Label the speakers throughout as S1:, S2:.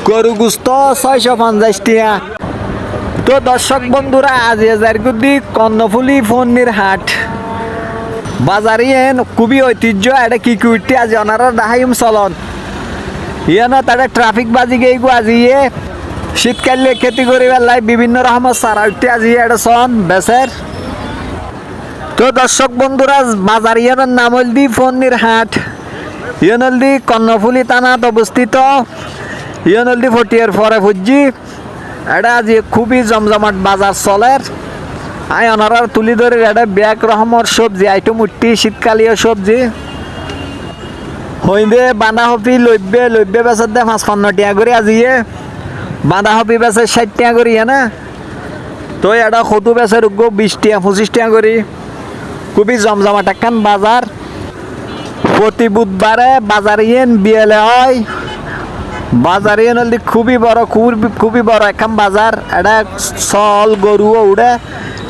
S1: গরু গুস্ত 650 টাকা। তো দর্শক বন্ধুরা, আজ এজারগুদি কর্ণফুলি ফন্নির হাট বাজারে খুবই ঐতিহ্য। এটা কি কুইটি আজ ওনারা দেখাইম চলন ইয়ানো তারা ট্রাফিক বাজি গেই আজিয়ে শীতকালে খেতি করি বেলায় বিভিন্ন রকমের সারা উঠতে আজিয়ে এটা সন বেসের। তো দর্শক বন্ধুরা, বাজার ইয়ানোর নাম হল দি ফন্নির হাট। ইয়নল দি কর্ণফুলি থানাত অবস্থিত। ইয়নল দি ফটিয়ার পরে ফুজি এটা আজ খুবই জমজমাট বাজার চলের। আই ওনারা তুলি ধরে এটা ব্যাগ রকমের সবজি আইটেম উঠতি শীতকালীয় সবজি হইন্দে বাঁধাকপি লইবে বেচার দে 55 টাকা করে আজিয়ে। বাঁধাকপি বেচে 60 টাকা করি না। তো এটা কদু বেচে 20 টাকা 25 টাকা করি। খুবই জমজমাট একখান বাজার। প্রতি বুধবারে বাজার বিয়েলে হয়। বাজার হল খুবই বড় খুবই বড় একখান বাজার। এটা চল গরুও উড়ে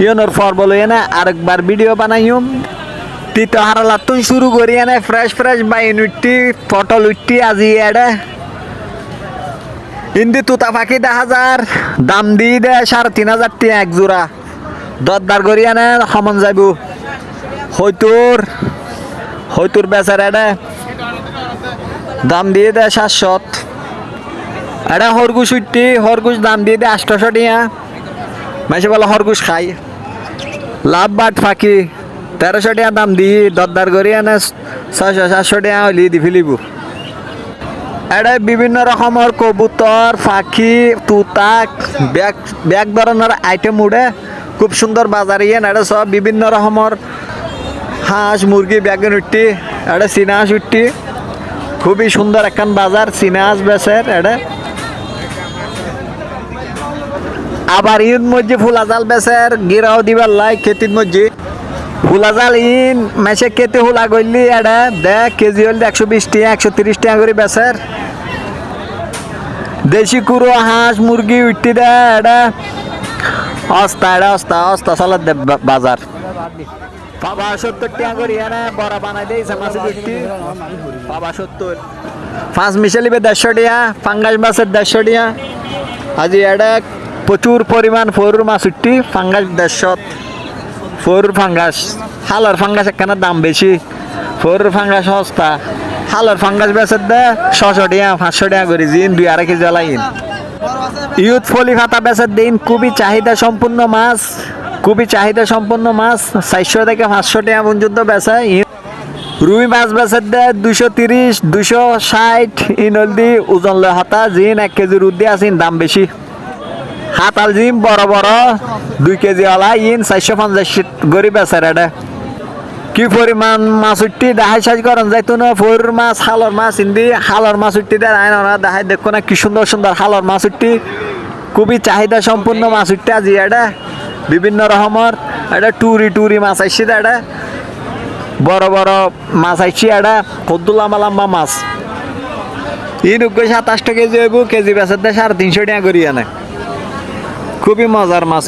S1: ইয়নোর ফরবল এনে আরেকবার ভিডিও বানাইম। তিতো হারালাতুন শুরু করি এনে ফ্রেশ বাইন উঠতি পটল উঠতি আজি এডে ইন্দি তুতা পাখি 10,000 দাম দিয়ে দে 3,500 টাকা এক জোড়া। দরদার করি এনে সমন যাইব হয়তোর বেচার এডে দাম দিয়ে দে 700। এটা হরগুশ উঠতি হরগুশ দাম দিয়ে দে 800 টাকা। মাসে বলে হরগুশ খাই লাভ বাট ফাঁকি 1300 টাকা দাম দি দরদার করি এনে 600-700 টাকা হলি দি ফেলিব। এটা বিভিন্ন রকমের কবুতর পাখি তুতা ব্যাগ ধরনের আইটেম উঠে খুব সুন্দর বাজার এটা সব বিভিন্ন রকমের হাঁস মুরগি ব্যাগেন উঠতি। এটা চীনা হাঁস উঠতি। খুবই সুন্দর একখান বাজার চীনা হাঁস বেচের। এটা আবার ঈদ মধ্যে ফুলা জাল বেচের গিরাও দিবার লাই খেতির মধ্যে ফুলা জাল মেসে কেতে ফুলা করলি এটা দেখ কেজি হল 120 টাকা 130 টাকা করে বেচের। দেশি কুড়ো হাঁস মুরগি উঠতি দে এটা অস্তা চলার দে বাজার। পাবা 70 টাকা করি এনে বড়া বানাই দিয়েছে মাছের উঠতি পাবা 70। 5 মিশালিবে 150 টাকা। ফাঙ্গাস মাছের 150 টাকা। আজি এটা প্রচুর পরিমাণ ফরুর মাছ উঠতি ফাঙ্গাস 150। ফরুর ফাঙ্গাস হালার ফাঙ্গাস একখানা দাম বেশি। ফরুর ফাঙ্গাস সস্তা। হালার ফাঙ্গাস বেচের দে 600 টাকা 500 টাকা করে জিন 2-2.5 কেজি জ্বালাইন। ইউথ ফলি ফাতা বেচের দিন খুবই চাহিদা সম্পূর্ণ মাছ 400 থেকে 500 টাকা পর্যন্ত বেচে। রুই মাছ বেচের দে 230-260 ইনলদি ওজন লয় হাতা জিন 1 কেজির উদ্দি আসিন দাম বেশি। হাতাল জিম বড় 2 কেজি ওলা 450 গরিব বেচার। এটা কি পরিমাণ মাছ উঠতি দেখাই সাজ করেন যাইতো না। ফরুর মাছ হালর মাছ ইন্দি হালর মাছ উঠতি দেয় ওরা দেখাই দেখো না কি সুন্দর সুন্দর হালর মাছ উঠতি। খুবই চাহিদা সম্পূর্ণ মাছ উঠতে আজি। এটা বিভিন্ন রকমের এটা টুরি মাছ আইসি। এটা বড় মাছ আইসি। এটা কত লম্বা মাছ 27 কেজি হইব। কেজি বেচার দেয় 350 টাকা করি আনে। খুবই মজার মাছ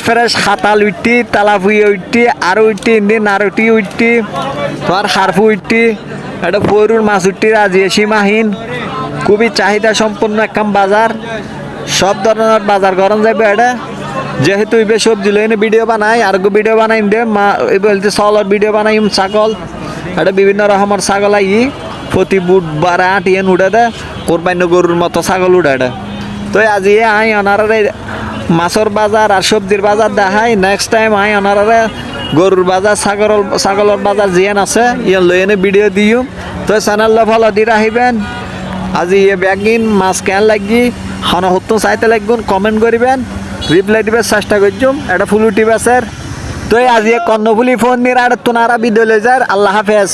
S1: ফ্রেশ খাতাল উঠতি তালাপুই উঠতি আর উঠতি ইন্দি নারুটি উঠতি তোমার হারফু উঠতি। এটা ফরুর মাছ উঠতি আজি সীমাহীন। খুবই চাহিদা সম্পন্ন একখান বাজার। সব ধরনের বাজার গরম যাবে। এটা যেহেতু ইবে সবজি লইনে ভিডিও বানাই আর ভিডিও বানাইম দে মা বলতে চলর ভিডিও বানাইম ছাগল। এটা বিভিন্ন রকমের ছাগল প্রতি বুধবার 8 ইয়েন উঠে দে কোরবানি গরুর মতো ছাগল উঠে। এটা তো আজি আই ওনারে মাছের বাজার আর সবজির বাজার দেখাই। নেক্সট টাইম আই ওনারে গরুর বাজার ছাগলের বাজার জিয়ান আছে ইয়ে লইনে ভিডিও দিও। তো চ্যানেল ফলো দিয়ে রাখিবেন। আজি ব্যাগিন মাছ কেন লাগি হনহত্য চাইতে লাগবেন কমেন্ট করিবেন রিপ্লাই দিবে চেষ্টা করছুম। এটা ফুল উঠি বেচের। তো আজি কর্ণফুলি ফোন নিয়ে আর তোনারা বিদলে যার। আল্লাহ হাফেজ।